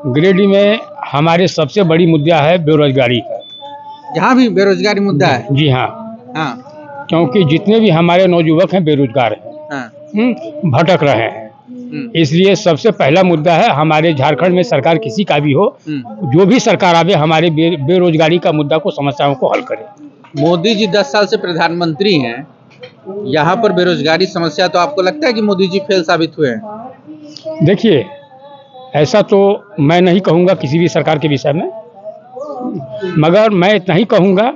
गिरिडीह में हमारे सबसे बड़ी मुद्दा है बेरोजगारी का। जहाँ भी बेरोजगारी मुद्दा है। जी हाँ, हाँ क्योंकि जितने भी हमारे नौजुवक हैं बेरोजगार हैं, हाँ। भटक रहे हैं। इसलिए सबसे पहला मुद्दा है हमारे झारखंड में सरकार किसी का भी हो, जो भी सरकार आवे हमारे बेरोजगारी का मुद्दा को, समस्याओं को हल करे। मोदी जी 10 साल से प्रधानमंत्री हैं, यहाँ पर बेरोजगारी समस्या, तो आपको लगता है कि मोदी जी फेल साबित हुए हैं? देखिए, ऐसा तो मैं नहीं कहूँगा किसी भी सरकार के विषय में, मगर मैं इतना ही कहूँगा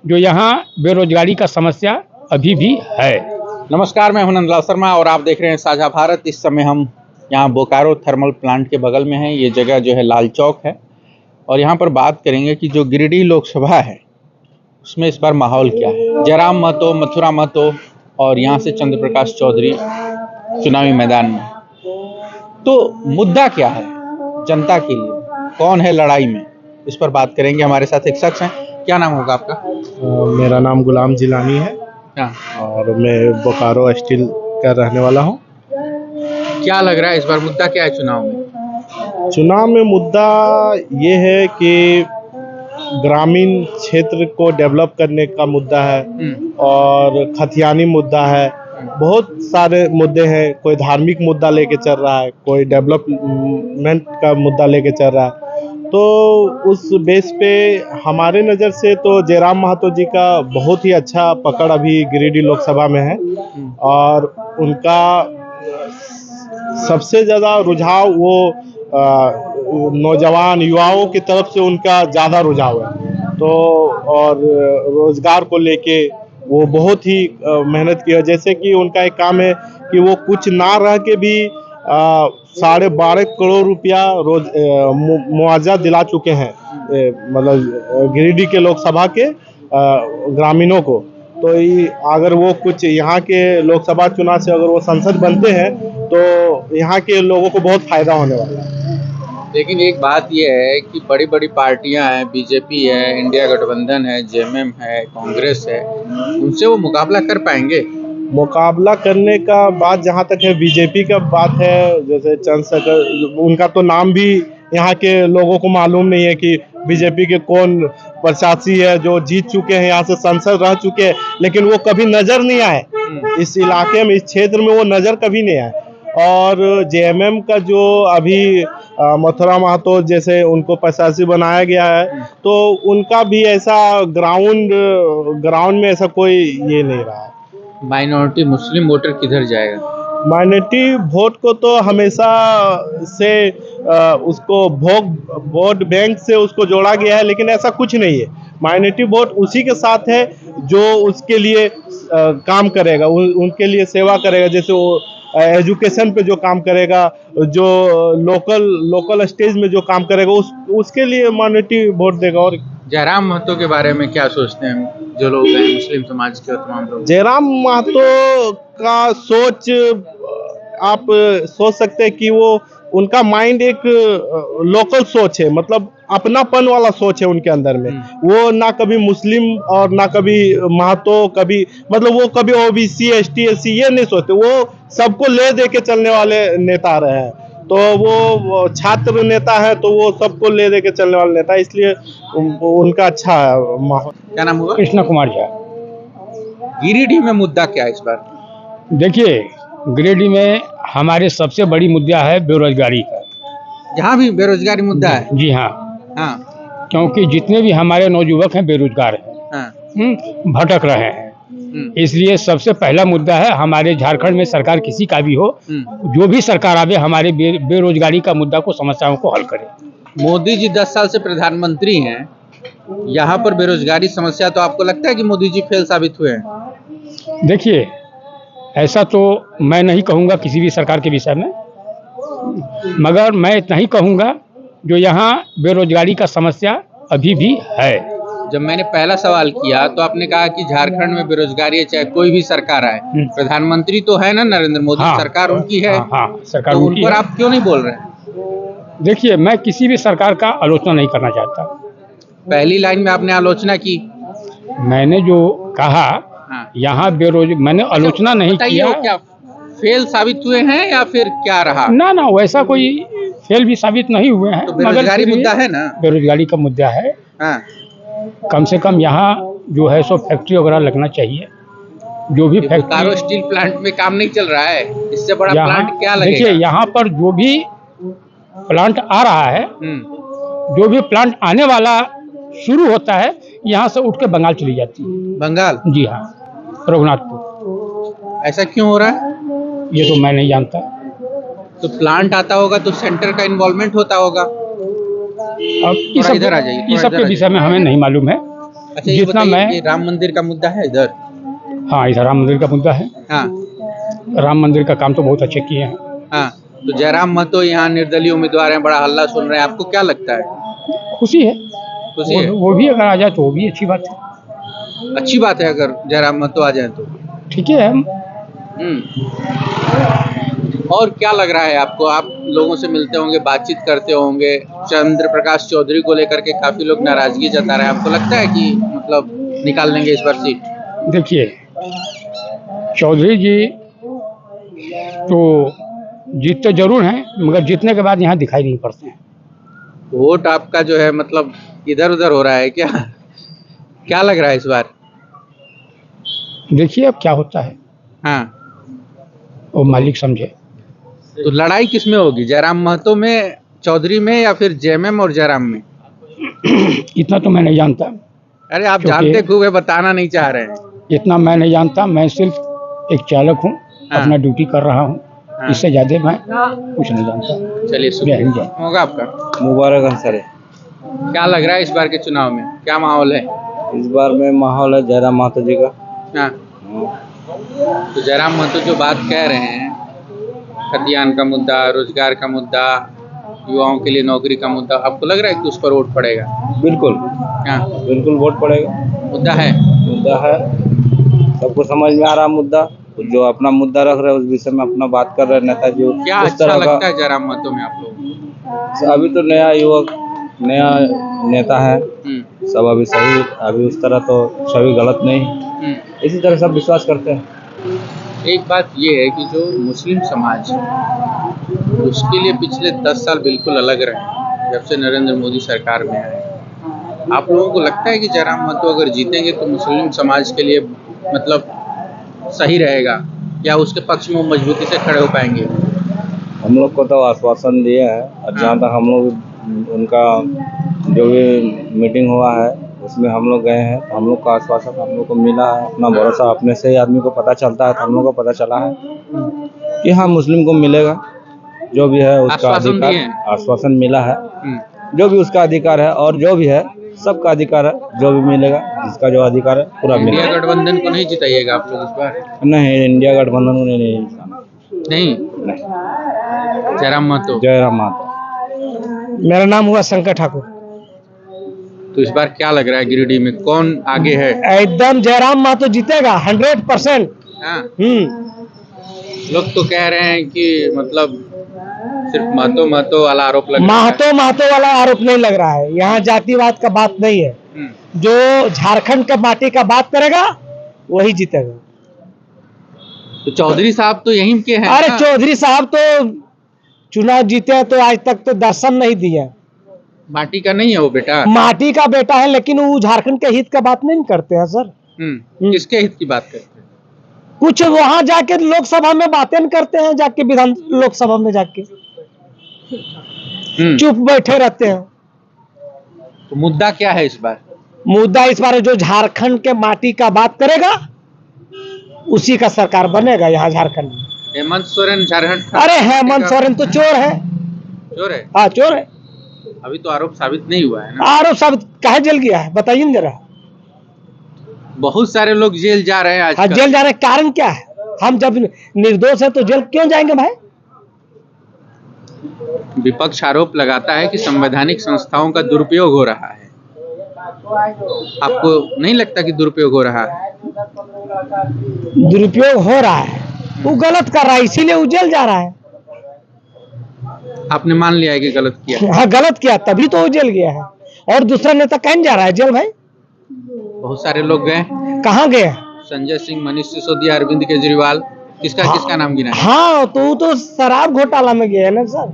जो यहाँ बेरोजगारी का समस्या अभी भी है। नमस्कार, मैं हूं नंदलाल शर्मा और आप देख रहे हैं साझा भारत। इस समय हम यहाँ बोकारो थर्मल प्लांट के बगल में हैं। ये जगह जो है लाल चौक है और यहाँ पर बात करेंगे कि जो गिरिडीह लोकसभा है उसमें इस बार माहौल क्या है। जयराम महतो, मथुरा महतो और यहाँ से चंद्र प्रकाश चौधरी चुनावी मैदान में, तो मुद्दा क्या है जनता के लिए, कौन है लड़ाई में, इस पर बात करेंगे। हमारे साथ एक शख्स हैं। क्या नाम होगा आपका? मेरा नाम गुलाम जिलानी है और मैं बोकारो स्टील का रहने वाला हूँ। क्या लग रहा है इस बार मुद्दा क्या है चुनाव में? चुनाव में मुद्दा ये है कि ग्रामीण क्षेत्र को डेवलप करने का मुद्दा है और खतियानी मुद्दा है। बहुत सारे मुद्दे हैं। कोई धार्मिक मुद्दा लेके चल रहा है, कोई डेवलपमेंट का मुद्दा लेके चल रहा है। तो उस बेस पे हमारे नज़र से तो जयराम महतो जी का बहुत ही अच्छा पकड़ अभी गिरिडीह लोकसभा में है और उनका सबसे ज़्यादा रुझाव वो नौजवान युवाओं की तरफ से उनका ज़्यादा रुझाव है। तो और रोज़गार को लेके वो बहुत ही मेहनत की है। जैसे कि उनका एक काम है कि वो कुछ ना रह के भी 12.5 करोड़ रुपया रोज मुआवजा दिला चुके हैं, मतलब गिरिडीह के लोकसभा के ग्रामीणों को। तो अगर वो कुछ यहाँ के लोकसभा चुनाव से अगर वो सांसद बनते हैं तो यहाँ के लोगों को बहुत फायदा होने वाला है। लेकिन एक बात यह है कि बड़ी बड़ी पार्टियां हैं, बीजेपी है, इंडिया गठबंधन है, जेएमएम है, कांग्रेस है, उनसे वो मुकाबला कर पाएंगे? मुकाबला करने का बात जहाँ तक है, बीजेपी का बात है, जैसे चंद्रशेखर, उनका तो नाम भी यहाँ के लोगों को मालूम नहीं है कि बीजेपी के कौन प्रत्याशी है जो जीत चुके हैं, यहाँ से सांसद रह चुके हैं, लेकिन वो कभी नज़र नहीं आए इस इलाके में, इस क्षेत्र में वो नज़र कभी नहीं आए। और जेएमएम का जो अभी मथुरा महतो जैसे उनको प्रत्याशी बनाया गया है, तो उनका भी ऐसा ग्राउंड में ऐसा कोई ये नहीं रहा है। माइनॉरिटी मुस्लिम वोटर किधर जाएगा? माइनॉरिटी वोट को तो हमेशा से उसको वोट बैंक से उसको जोड़ा गया है, लेकिन ऐसा कुछ नहीं है। माइनॉरिटी वोट उसी के साथ है जो उसके लिए काम करेगा, उनके लिए सेवा करेगा। जैसे वो एजुकेशन पे जो काम करेगा, जो लोकल स्टेज में जो काम करेगा, उसके लिए माइनॉरिटी वोट देगा। और जयराम महतो के बारे में क्या सोचते हैं जो लोग हैं मुस्लिम समाज के तमाम लोग? जयराम महतो का सोच आप सोच सकते हैं कि वो उनका माइंड एक लोकल सोच है, मतलब अपनापन वाला सोच है उनके अंदर में। वो ना कभी मुस्लिम और ना कभी महतो, कभी मतलब वो कभी ओबीसी, एसटी, एससी ये नहीं सोचते। वो सबको ले दे के चलने वाले नेता रहे हैं। तो वो छात्र नेता है, तो वो सबको ले दे के चलने वाले नेता, इसलिए उनका अच्छा माहौल। क्या नाम हुआ? कृष्ण कुमार झा। गिरिडीह में मुद्दा क्या है इस बार? देखिए, गिरिडीह में हमारे सबसे बड़ी मुद्दा है बेरोजगारी का। जहाँ भी बेरोजगारी मुद्दा है। जी हाँ, हाँ क्योंकि जितने भी हमारे नौजुवक हैं बेरोजगार हैं, हाँ। भटक रहे हैं। इसलिए सबसे पहला मुद्दा है हमारे झारखंड में सरकार किसी का भी हो, जो भी सरकार आवे हमारे बेरोजगारी का मुद्दा को, समस्याओं को हल करे। मोदी जी 10 साल से प्रधानमंत्री हैं, यहाँ पर बेरोजगारी समस्या, तो आपको लगता है कि मोदी जी फेल साबित हुए हैं? देखिए, ऐसा तो मैं नहीं कहूँगा किसी भी सरकार के विषय में, मगर मैं इतना ही कहूँगा जो यहाँ बेरोजगारी का समस्या अभी भी है। जब मैंने पहला सवाल किया तो आपने कहा कि झारखंड में बेरोजगारी है, चाहे कोई भी सरकार आए। प्रधानमंत्री तो है ना नरेंद्र मोदी, सरकार उनकी है। सरकार तो उनकी उन पर है। आप क्यों नहीं बोल रहे? देखिए, मैं किसी भी सरकार का आलोचना नहीं करना चाहता। पहली लाइन में आपने आलोचना की। मैंने जो कहा यहाँ मैंने आलोचना नहीं किया। क्या फेल साबित हुए हैं या फिर क्या रहा? ना ना, वैसा कोई फेल भी साबित नहीं हुए हैं। तो बेरोजगारी फिर भी मुद्दा है ना? बेरोजगारी का मुद्दा है। हाँ, कम से कम यहाँ जो है सो फैक्ट्री वगैरह लगना चाहिए। जो भी ये बोकारो फैक्ट्री स्टील प्लांट में काम नहीं चल रहा है, इससे बड़ा यहाँ, प्लांट क्या देखिए लगेगा? यहाँ पर जो भी प्लांट आ रहा है, जो भी प्लांट आने वाला शुरू होता है, यहाँ से उठ के बंगाल चली जाती है। बंगाल? जी हाँ, रघुनाथपुर। ऐसा क्यों हो रहा है? ये तो मैं नहीं जानता। तो प्लांट आता होगा तो सेंटर का इन्वॉल्वमेंट होता होगा। अब थोड़ा इधर आ जाइए, इस थोड़ा सब इधर के आ विषय में हमें नहीं मालूम है। अच्छा, ये जितना बताइए, मैं, ये राम मंदिर का मुद्दा है इधर? हाँ, इधर राम मंदिर का मुद्दा है। हाँ राम मंदिर का काम तो बहुत अच्छे किए हैं। हाँ। तो जयराम महतो यहाँ निर्दलीय उम्मीदवार हैं, बड़ा हल्ला सुन रहे हैं, आपको क्या लगता है? खुशी है। खुशी है? वो भी अगर आ जाए तो वो भी अच्छी बात है। अच्छी बात है अगर जयराम महतो आ जाए तो। ठीक है। और क्या लग रहा है आपको? आप लोगों से मिलते होंगे, बातचीत करते होंगे, चंद्र प्रकाश चौधरी को लेकर के काफी लोग नाराजगी जता रहे हैं, आपको लगता है कि मतलब निकाल लेंगे इस बार सीट? देखिए, चौधरी जी तो जीतते जरूर हैं, मगर जीतने के बाद यहाँ दिखाई नहीं पड़ते हैं। वोट आपका जो है मतलब इधर उधर हो रहा है क्या? क्या लग रहा है इस बार? देखिए अब क्या होता है, हाँ, वो मालिक समझे। तो लड़ाई किस में होगी? जयराम महतो में, चौधरी में, या फिर जेएमएम और जयराम में? इतना तो मैं नहीं जानता। अरे आप क्योंकि जानते खूब बताना नहीं चाह रहे हैं। इतना मैं नहीं जानता। मैं सिर्फ एक चालक हूँ, हाँ। अपना ड्यूटी कर रहा हूँ। हाँ। इससे ज्यादा मैं कुछ नहीं जानता। चलिए, जय हिंद, जय। होगा आपका? मुबारक अंसारी। क्या लग रहा है इस बार के चुनाव में, क्या माहौल है? इस बार में माहौल है जयराम महतो जी का। हाँ, तो जयराम महतो जो बात कह रहे हैं, खतियान का मुद्दा, रोजगार का मुद्दा, युवाओं के लिए नौकरी का मुद्दा, आपको लग रहा है कि उस पर वोट पड़ेगा? बिल्कुल, हाँ, बिल्कुल वोट पड़ेगा। मुद्दा है। मुद्दा है, सबको समझ में आ रहा मुद्दा। जो अपना मुद्दा रख रहे हैं उस विषय में अपना बात कर रहे हैं नेताजी। क्या उस अच्छा तरह लगता का है जयराम महतो में आप लोग? अभी तो नया युवक, नया नेता है, सब अभी सही, अभी उस तरह तो सभी गलत नहीं, इसी तरह सब विश्वास करते हैं। एक बात ये है कि जो मुस्लिम समाज है उसके लिए पिछले 10 साल बिल्कुल अलग रहे जब से नरेंद्र मोदी सरकार में आए। आप लोगों को लगता है कि जयराम महतो अगर जीतेंगे तो मुस्लिम समाज के लिए मतलब सही रहेगा, या उसके पक्ष में वो मजबूती से खड़े हो पाएंगे? हम लोग को तो आश्वासन दिए हैं, और जहाँ तक हम लोग उनका जो भी मीटिंग हुआ है उसमें हम लोग गए हैं, तो हम लोग का आश्वासन हम लोग को मिला है। अपना भरोसा अपने से ही आदमी को पता चलता है, तो हम लोग को पता चला है कि हाँ मुस्लिम को मिलेगा जो भी है उसका अधिकार। आश्वासन मिला है, जो भी उसका अधिकार है, और जो भी है सबका अधिकार है, जो भी मिलेगा, जिसका जो अधिकार है पूरा मिलेगा। इंडिया गठबंधन को नहीं जिताइएगा आप लोग इस बार? नहीं, इंडिया गठबंधन को नहीं जिताना। नहीं, जयराम महतो। जयराम महतो। मेरा नाम हुआ शंकर ठाकुर। तो इस बार क्या लग रहा है गिरिडीह में कौन आगे है? एकदम जयराम महतो जीतेगा 100%। हाँ, लोग तो कह रहे हैं कि मतलब सिर्फ महतो वाला आरोप लग रहा है। महतो वाला आरोप नहीं लग रहा है। यहाँ जातिवाद का बात नहीं है। जो झारखंड के माटी का बात करेगा वही जीतेगा। तो चौधरी साहब तो यहीं के हैं। अरे चौधरी साहब तो चुनाव जीते हैं तो आज तक तो दर्शन नहीं दिया। माटी का नहीं है वो बेटा? माटी का बेटा है, लेकिन वो झारखंड के हित का बात नहीं करते हैं सर। किसके हित की बात करते हैं? कुछ वहां जाके लोकसभा में बातें करते हैं, जाके विधान लोकसभा में जाके चुप बैठे रहते हैं। तो मुद्दा क्या है इस बार? मुद्दा इस बार जो झारखंड के माटी का बात करेगा उसी का सरकार बनेगा यहाँ झारखंड में। हेमंत सोरेन झारखंड? अरे हेमंत सोरेन तो चोर है। चोर है? हाँ चोर है। अभी तो आरोप साबित नहीं हुआ है ना? आरोप साबित काहे जेल गया है बताइए ना जरा। बहुत सारे लोग जेल जा रहे हैं आज। हाँ, जेल जाने का कारण क्या है? हम जब निर्दोष है तो जेल क्यों जाएंगे भाई? विपक्ष आरोप लगाता है कि संवैधानिक संस्थाओं का दुरुपयोग हो रहा है। आपको नहीं लगता कि दुरुपयोग हो रहा है? दुरुपयोग हो रहा है, वो गलत कर रहा है, इसीलिए वो जेल जा रहा है। आपने मान लिया है कि गलत किया? हाँ गलत किया तभी तो वो जेल गया है। और दूसरा नेता कहीं जा रहा है जेल भाई? बहुत सारे लोग गए। कहाँ गए? संजय सिंह, मनीष सिसोदिया, अरविंद केजरीवाल। किसका नाम गिना है? हाँ, तो वो तो शराब घोटाला में गया है ना सर,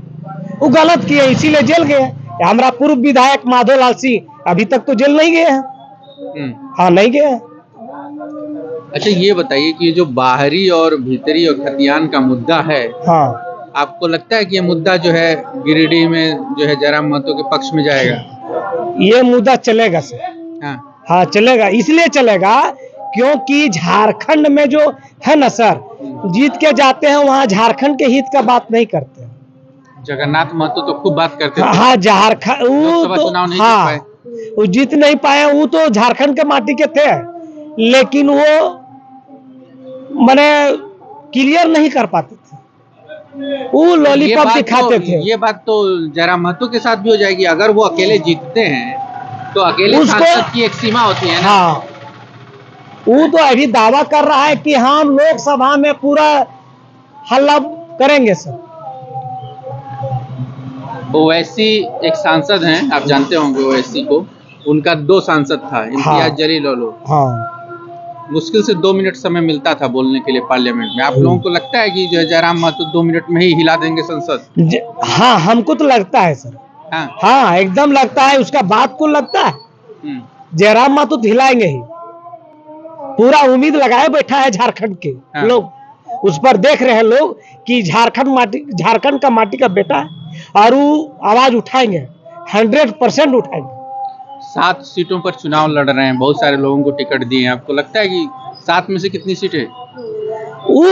वो गलत किया इसीलिए जेल गए। हमारा पूर्व विधायक माधव लाल सिंह अभी तक तो जेल नहीं गए हैं। हाँ, नहीं गए हैं। अच्छा, ये बताइए कि ये जो बाहरी और भीतरी और खतियान का मुद्दा है, हाँ, आपको लगता है कि ये मुद्दा जो है गिरिडीह में जो है जयराम महतो के पक्ष में जाएगा? ये मुद्दा चलेगा सर। हाँ, हाँ, चलेगा, इसलिए चलेगा क्योंकि झारखंड में जो है ना सर, जीत के जाते हैं वहाँ झारखंड के हित का बात नहीं करते हैं। जगन्नाथ महतो तो खूब बात करते थे। हाँ, झारखंड लोकसभा वो चुनाव नहीं तो जीत हाँ, पाए। वो जीत नहीं पाए, वो तो झारखंड के माटी के थे, लेकिन वो माने क्लियर नहीं कर पाते थे, वो लॉलीपॉप दिखाते थे। ये बात तो जयराम महतो के साथ भी हो जाएगी। अगर वो अकेले जीतते हैं तो अकेले उसको- सांसद की एक सीमा होती है ना। हाँ, वो तो अभी दावा कर रहा है कि हम लोकसभा में पूरा हल्ला करेंगे सर। ओवैसी एक सांसद हैं, आप जानते होंगे ओवैसी को। उनका 2 सांसद था, इम्तियाज जलील और लोग। हाँ, मुश्किल से 2 मिनट समय मिलता था बोलने के लिए पार्लियामेंट में। आप लोगों को लगता है कि जो है जयराम महतो 2 मिनट में ही हिला देंगे संसद? हाँ, हमको तो लगता है सर। हाँ। हाँ, एकदम लगता है, उसका बात को लगता है जयराम महतो तो हिलाएंगे ही, पूरा उम्मीद लगाए बैठा है झारखंड के हाँ। लोग। उस पर देख रहे हैं लोग कि झारखंड का माटी का बेटा है और वो आवाज उठाएंगे, 100% उठाएंगे। 7 सीटों पर चुनाव लड़ रहे हैं, बहुत सारे लोगों को टिकट दिए हैं। आपको लगता है कि 7 में से कितनी सीटें? वो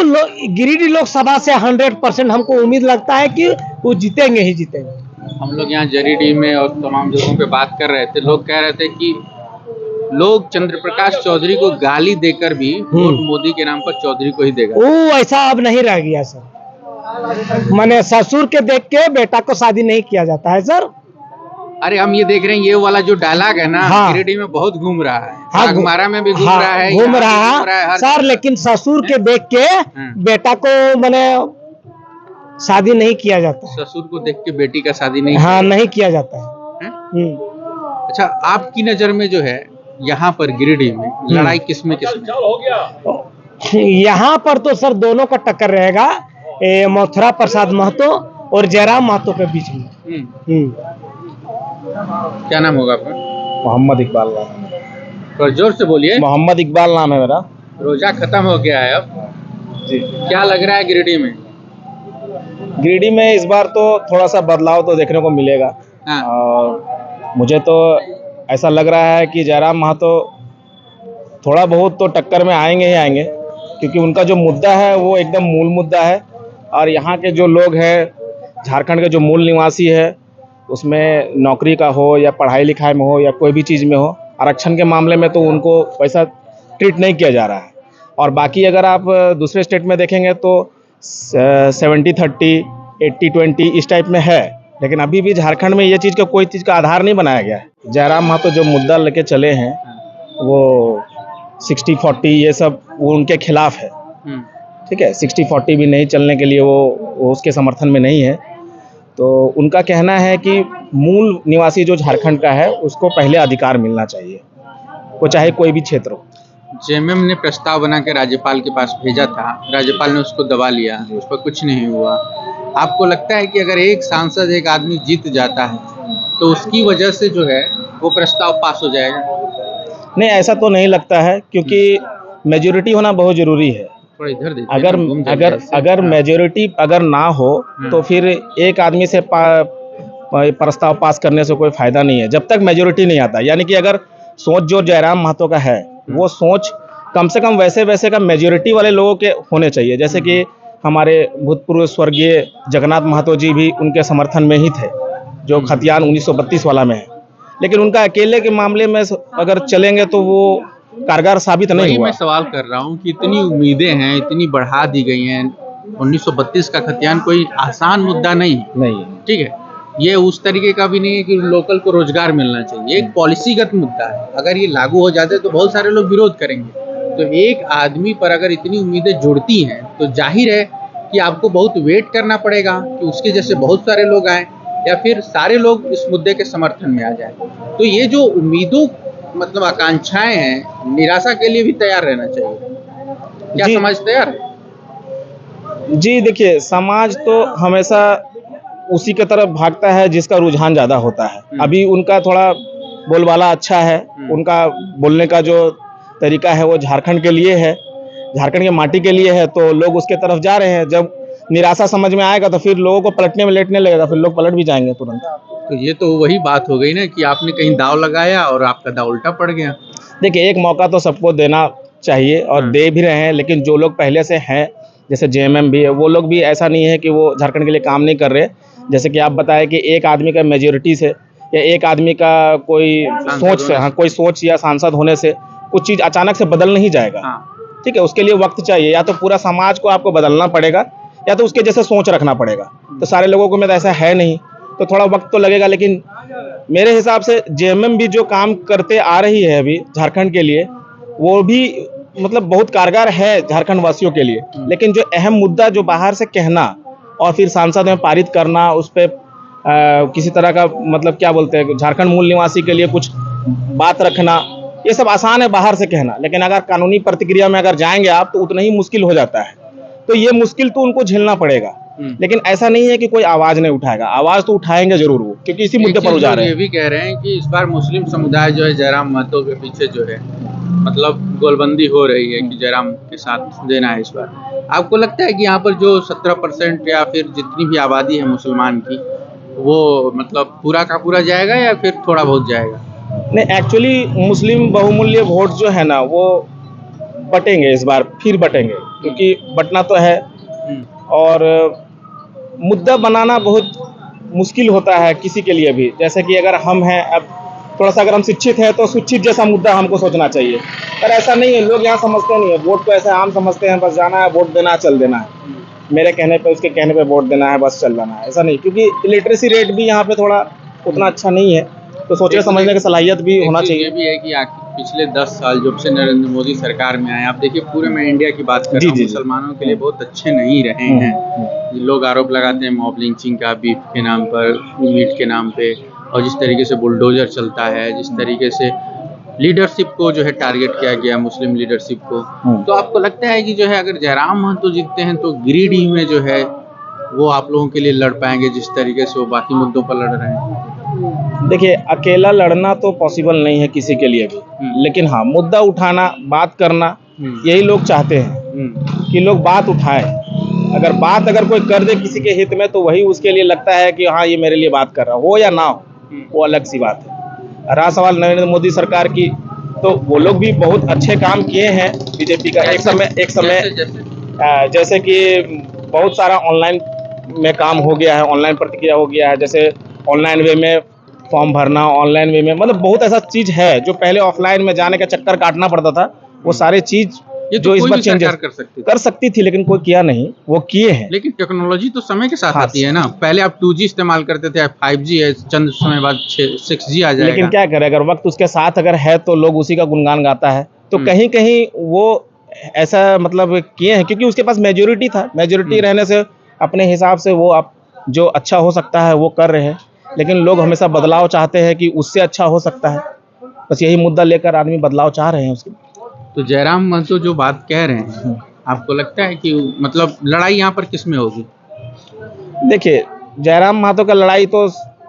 गिरिडीह लोकसभा से 100% हमको उम्मीद लगता है कि वो जीतेंगे ही जीतेंगे। हम लोग यहाँ जरीडीह में और तमाम जगहों पे बात कर रहे थे, लोग कह रहे थे कि लोग चंद्र प्रकाश चौधरी को गाली देकर भी वोट मोदी के नाम पर चौधरी को ही देगा। वो ऐसा अब नहीं रह गया सर, माने ससुर के देख के बेटा को शादी नहीं किया जाता है सर। अरे हम ये देख रहे हैं, ये वाला जो डायलॉग है ना, हाँ। गिरिडीह में बहुत घूम रहा है। हाँ, बाघमारा में भी घूम हाँ, रहा है, घूम यहाँ भी रहा घूम है हर सर, लेकिन ससुर के देख के बेटा को माने शादी नहीं किया जाता है। ससुर को देख के बेटी का शादी नहीं हाँ, नहीं किया जाता है। है? अच्छा, आपकी नजर में जो है यहाँ पर गिरिडीह में लड़ाई किसमें यहाँ पर तो सर दोनों का टक्कर रहेगा, मथुरा प्रसाद महतो और जयराम महतो के बीच में। क्या नाम होगा आपका? मोहम्मद इकबाल नाम है। थोड़ा जोर से बोलिए। मोहम्मद इकबाल नाम है मेरा। रोजा खत्म हो गया है अब जी। क्या लग रहा है गिरिडीह में? गिरिडीह में इस बार तो थोड़ा सा बदलाव तो देखने को मिलेगा। हाँ। और मुझे तो ऐसा लग रहा है कि जयराम महतो थोड़ा बहुत तो टक्कर में आएंगे ही आएंगे, क्योंकि उनका जो मुद्दा है वो एकदम मूल मुद्दा है। और यहाँ के जो लोग हैं, झारखंड के जो मूल निवासी है, उसमें नौकरी का हो या पढ़ाई लिखाई में हो या कोई भी चीज़ में हो, आरक्षण के मामले में तो उनको वैसा ट्रीट नहीं किया जा रहा है। और बाकी अगर आप दूसरे स्टेट में देखेंगे तो 70-30, 80-20 इस टाइप में है, लेकिन अभी भी झारखंड में ये चीज़ का कोई चीज़ का आधार नहीं बनाया गया है। जयराम महतो जो मुद्दा लेके चले हैं वो 60-40 ये सब वो उनके खिलाफ है। ठीक है, 60-40 भी नहीं चलने के लिए वो उसके समर्थन में नहीं है। तो उनका कहना है कि मूल निवासी जो झारखंड का है उसको पहले अधिकार मिलना चाहिए, वो चाहे कोई भी क्षेत्र हो। जेएमएम ने प्रस्ताव बना के राज्यपाल के पास भेजा था, राज्यपाल ने उसको दबा लिया, उस पर कुछ नहीं हुआ। आपको लगता है कि अगर एक सांसद एक आदमी जीत जाता है तो उसकी वजह से जो है वो प्रस्ताव पास हो जाएगा? नहीं, ऐसा तो नहीं लगता है, क्योंकि मेजॉरिटी होना बहुत ज़रूरी है। थोड़ा इधर देखिए। अगर मेजॉरिटी अगर ना हो तो फिर एक आदमी से प्रस्ताव पास करने से कोई फायदा नहीं है, जब तक मेजॉरिटी नहीं आता। यानी कि अगर सोच जो जयराम महतो का है वो सोच कम से कम वैसे का मेजॉरिटी वाले लोगों के होने चाहिए। जैसे कि हमारे भूतपूर्व स्वर्गीय जगन्नाथ महतो जी भी उनके समर्थन में ही थे, जो खतियान 1932 वाला में है। लेकिन उनका अकेले के मामले में अगर चलेंगे तो वो कारगर साबित नहीं हुआ। मैं सवाल कर रहा हूँ कि इतनी उम्मीदें हैं, इतनी बढ़ा दी गई हैं। 1932 का खतियान कोई आसान मुद्दा नहीं, ठीक है। ये उस तरीके का भी नहीं है कि लोकल को रोजगार मिलना चाहिए, एक पॉलिसीगत मुद्दा है। अगर ये लागू हो जाते तो बहुत सारे लोग विरोध करेंगे। तो एक आदमी पर अगर इतनी उम्मीदें जुड़ती हैं तो जाहिर है कि आपको बहुत वेट करना पड़ेगा कि उसके जैसे बहुत सारे लोग आए या फिर सारे लोग इस मुद्दे के समर्थन में आ जाए। तो ये जो उम्मीदों मतलब आकांक्षाएं हैं, निराशा के लिए भी तैयार रहना चाहिए। क्या समाज तैयार है? जी देखिए, समाज तो हमेशा उसी की तरफ भागता है जिसका रुझान ज़्यादा होता है। अभी उनका थोड़ा बोलबाला अच्छा है, उनका बोलने का जो तरीका है वो झारखंड के लिए है, झारखंड की माटी के लिए है, तो लोग उसके तरफ जा रहे हैं। जब निराशा समझ में आएगा तो फिर लोगों को पलटने में लेटने लगेगा, फिर लोग पलट भी जाएंगे तुरंत। तो ये तो वही बात हो गई ना कि आपने कहीं दाव लगाया और आपका दाव उल्टा पड़ गया। देखिए, एक मौका तो सबको देना चाहिए और दे भी रहे हैं, लेकिन जो लोग पहले से हैं, जैसे जेएमएम भी है, वो लोग भी ऐसा नहीं है कि वो झारखंड के लिए काम नहीं कर रहे। जैसे कि आप बताएं कि एक आदमी का मेजोरिटी से या एक आदमी का कोई सोच से, हाँ, कोई सोच या सांसद होने से कुछ चीज़ अचानक से बदल नहीं जाएगा। ठीक है, उसके लिए वक्त चाहिए। या तो पूरा समाज को आपको बदलना पड़ेगा या तो उसके जैसे सोच रखना पड़ेगा। तो सारे लोगों को में तो ऐसा है नहीं, तो थोड़ा वक्त तो लगेगा। लेकिन मेरे हिसाब से जेएमएम भी जो काम करते आ रही है अभी झारखंड के लिए, वो भी मतलब बहुत कारगर है झारखंड वासियों के लिए। लेकिन जो अहम मुद्दा जो बाहर से कहना और फिर सांसद में पारित करना, उस पर किसी तरह का मतलब क्या बोलते हैं, झारखंड मूल निवासी के लिए कुछ बात रखना, ये सब आसान है बाहर से कहना, लेकिन अगर कानूनी प्रतिक्रिया में अगर जाएंगे आप तो उतना ही मुश्किल हो जाता है। तो ये मुश्किल तो उनको झेलना पड़ेगा, लेकिन ऐसा नहीं है कि कोई आवाज नहीं उठाएगा। आवाज तो उठाएंगे जरूर वो, क्योंकि इसी मुद्दे पर उजा रहे हैं। ये भी कह रहे हैं कि इस बार मुस्लिम समुदाय जो है जयराम महतो के पीछे जो है मतलब गोलबंदी हो रही है कि जयराम के साथ देना है इस बार। आपको लगता है कि यहाँ पर जो 17% या फिर जितनी भी आबादी है मुसलमान की, वो मतलब पूरा का पूरा जाएगा या फिर थोड़ा बहुत जाएगा? नहीं, एक्चुअली मुस्लिम बहुमूल्य वोट जो है ना, वो बटेंगे इस बार, फिर बटेंगे, क्योंकि बटना तो है। और मुद्दा बनाना बहुत मुश्किल होता है किसी के लिए भी। जैसे कि अगर हम हैं, अब थोड़ा सा अगर हम शिक्षित हैं तो शिक्षित जैसा मुद्दा हमको सोचना चाहिए, पर ऐसा नहीं है। लोग यहाँ समझते नहीं है, वोट को ऐसे आम समझते हैं, बस जाना है, वोट देना है, चल देना है, मेरे कहने पे उसके कहने पे वोट देना है, बस चल जाना है। ऐसा नहीं, क्योंकि लिटरेसी रेट भी यहाँ पे थोड़ा उतना अच्छा नहीं है, तो सोचने समझने की सलाहियत भी होना चाहिए। ये भी है कि पिछले 10 साल जब से नरेंद्र मोदी सरकार में आए, आप देखिए पूरे में इंडिया की बात कर रहा हूं, मुसलमानों के लिए बहुत अच्छे नहीं रहे हैं। लोग आरोप लगाते हैं मॉब लिंचिंग का, बीफ के नाम पर, मीट के नाम पे, और जिस तरीके से बुलडोजर चलता है, जिस तरीके से लीडरशिप को जो है टारगेट किया गया, मुस्लिम लीडरशिप को। तो आपको लगता है कि जो है अगर जयराम महतो जीतते हैं तो गिरिडीह में जो है वो आप लोगों के लिए लड़ पाएंगे जिस तरीके से वो बाकी मुद्दों पर लड़ रहे हैं? देखिए, अकेला लड़ना तो पॉसिबल नहीं है किसी के लिए भी, लेकिन हाँ, मुद्दा उठाना, बात करना, यही लोग चाहते हैं कि लोग बात उठाएं। अगर कोई कर दे किसी के हित में, तो वही उसके लिए लगता है कि हाँ, ये मेरे लिए बात कर रहा हो या ना हो, वो अलग सी बात है। रहा सवाल नरेंद्र मोदी सरकार की, तो वो लोग भी बहुत अच्छे काम किए हैं बीजेपी का। एक समय जैसे कि बहुत सारा ऑनलाइन में काम हो गया है, ऑनलाइन प्रतिक्रिया हो गया है, जैसे ऑनलाइन वे में फॉर्म भरना, ऑनलाइन वे में, मतलब बहुत ऐसा चीज है जो पहले ऑफलाइन में जाने का चक्कर काटना पड़ता था, वो सारे चीज जो इस बार चेंज कर सकती थी, लेकिन कोई किया नहीं, वो किए हैं। लेकिन टेक्नोलॉजी तो समय के साथ आती है ना। पहले आप 2G इस्तेमाल करते थे, 5G है, चंद समय बाद 6G आ जाएगा। लेकिन क्या करें, अगर वक्त उसके साथ अगर है तो लोग उसी का गुणगान गाता है। तो कहीं कहीं वो ऐसा मतलब किए हैं, क्योंकि उसके पास मेजोरिटी था, मेजोरिटी रहने से अपने हिसाब से वो आप जो अच्छा हो सकता है वो कर रहे हैं। लेकिन लोग हमेशा बदलाव चाहते हैं कि उससे अच्छा हो सकता है, बस यही मुद्दा लेकर आदमी बदलाव चाह रहे हैं उसके। तो जयराम महतो जो बात कह रहे हैं, आपको लगता है कि मतलब लड़ाई यहाँ पर किस में होगी? देखिए, जयराम महतो का लड़ाई तो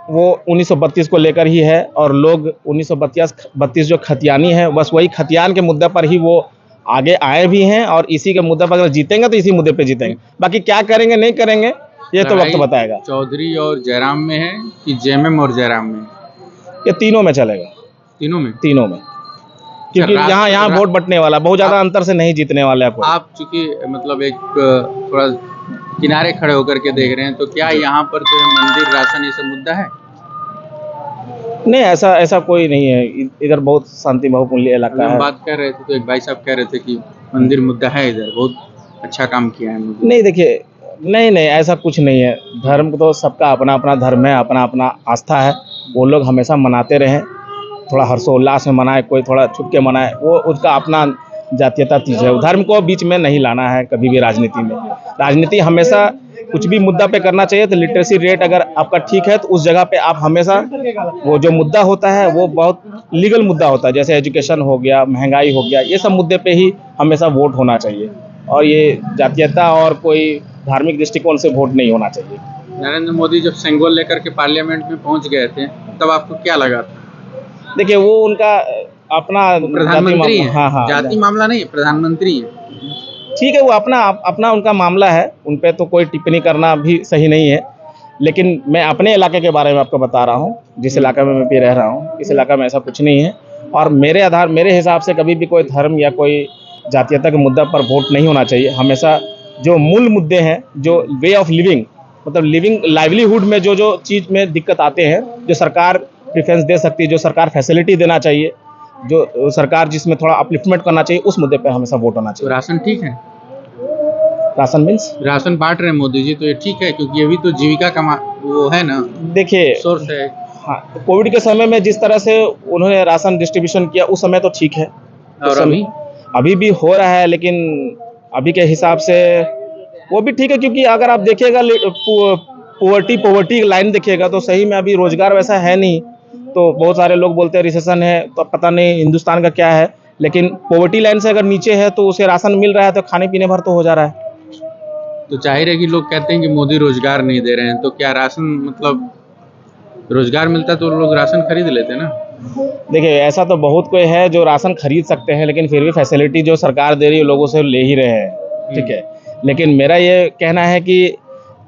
वो 1932 को लेकर ही है, और लोग 1932 जो खतियानी है, बस वही खतियान के मुद्दे पर ही वो आगे आए भी हैं, और इसी के मुद्दे पर अगर जीतेंगे तो इसी मुद्दे पे जीतेंगे। बाकी क्या करेंगे नहीं करेंगे ये तो वक्त बताएगा। चौधरी और जयराम में है कि जेएमएम और जयराम में? ये तीनों में चलेगा। तीनों में, क्योंकि यहाँ वोट बटने वाला, बहुत ज्यादा अंतर से नहीं जीतने वाले आपको। आप चूंकि मतलब एक थोड़ा किनारे खड़े होकर के देख रहे हैं, तो क्या यहाँ पर जो है मंदिर, राशन, ये सब मुद्दा है? नहीं, ऐसा कोई नहीं है, इधर बहुत शांति बहुमूल्य इलाका है। बात कर रहे थे तो एक भाई साहब कह रहे थे कि मंदिर मुद्दा है, इधर बहुत अच्छा काम किया है। नहीं, देखिए, नहीं, ऐसा कुछ नहीं है। धर्म तो सबका अपना अपना धर्म है, अपना अपना आस्था है, वो लोग हमेशा मनाते रहें, थोड़ा हर्षोल्लास में मनाए, कोई थोड़ा छुप के मनाए, वो उसका अपना जातीयता चीज है। धर्म को बीच में नहीं लाना है कभी भी राजनीति में। राजनीति हमेशा कुछ भी मुद्दा पे करना चाहिए तो लिटरेसी रेट अगर आपका ठीक है तो उस जगह पे आप हमेशा वो जो मुद्दा होता है वो बहुत लीगल मुद्दा होता है, जैसे एजुकेशन हो गया, महंगाई हो गया, ये सब मुद्दे पे ही हमेशा वोट होना चाहिए। और ये जातीयता और कोई धार्मिक दृष्टिकोण से वोट नहीं होना चाहिए। नरेंद्र मोदी जब सेंगोल लेकर के पार्लियामेंट में पहुंच गए थे तब आपको क्या लगा था? देखिए वो उनका अपना प्रधानमंत्री है, हाँ हाँ जाति मामला नहीं, प्रधानमंत्री है। ठीक है, वो अपना उनका मामला है, उन पे तो कोई टिप्पणी करना भी सही नहीं है। लेकिन मैं अपने इलाके के बारे में आपको बता रहा हूँ, जिस इलाके में मैं भी रह रहा हूँ, इस इलाके में ऐसा कुछ नहीं है। और मेरे हिसाब से कभी भी कोई धर्म या कोई जातीयता के मुद्दा पर वोट नहीं होना चाहिए। हमेशा जो मूल मुद्दे हैं, जो वे ऑफ लिविंग, मतलब लाइवलीहुड में जो चीज़ में दिक्कत आते हैं, जो सरकार प्रेफरेंस दे सकती है, जो सरकार फैसिलिटी देना चाहिए, जो सरकार जिसमें थोड़ा अपलिफ्टमेंट करना चाहिए, उस मुद्दे पर हमेशा वोट होना तो चाहिए। राशन ठीक है? राशन मीन्स राशन बांट रहे हैं मोदी जी, तो ये ठीक है? क्योंकि ये भी तो जीविका का वो है ना, देखिए सोर्स है। हाँ, कोविड के समय में जिस तरह से उन्होंने राशन डिस्ट्रीब्यूशन किया उस समय तो ठीक है, और अभी भी हो रहा है, लेकिन अभी के हिसाब से वो भी ठीक है। क्योंकि अगर आप देखिएगा पोवर्टी लाइन देखिएगा तो सही में अभी रोजगार वैसा है नहीं। तो बहुत सारे लोग बोलते हैं रिसेशन है, तो पता नहीं हिंदुस्तान का क्या है, लेकिन पोवर्टी लाइन से अगर नीचे है तो उसे राशन मिल रहा है, तो खाने पीने भर तो हो जा रहा है। तो जाहिर है कि लोग कहते हैं कि मोदी रोजगार नहीं दे रहे हैं, तो क्या राशन मतलब रोजगार मिलता तो लोग राशन खरीद लेते ना? देखिए ऐसा तो बहुत कोई है जो राशन खरीद सकते हैं, लेकिन फिर भी फैसिलिटी जो सरकार दे रही है लोगों से ले ही रहे हैं, ठीक है। लेकिन मेरा ये कहना है कि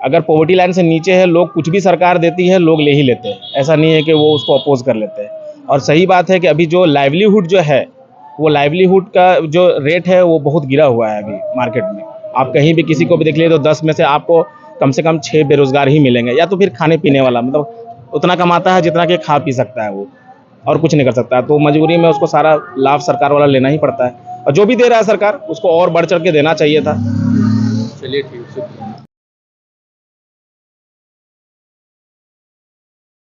अगर पॉवर्टी लाइन से नीचे है, लोग कुछ भी सरकार देती है लोग ले ही लेते हैं, ऐसा नहीं है कि वो उसको अपोज कर लेते हैं। और सही बात है कि अभी जो लाइवलीहुड जो है, वो लाइवलीहुड का जो रेट है वो बहुत गिरा हुआ है अभी मार्केट में। आप कहीं भी किसी को भी देख लिए तो 10 में से कम 6 बेरोजगार ही मिलेंगे, या तो फिर खाने पीने वाला, मतलब उतना कमाता है जितना कि खा पी सकता है वो, और कुछ नहीं कर सकता। तो मजबूरी में उसको सारा लाभ सरकार वाला लेना ही पड़ता है, और जो भी दे रहा है सरकार उसको और बढ़ चढ़ के देना चाहिए था। चलिए ठीक है।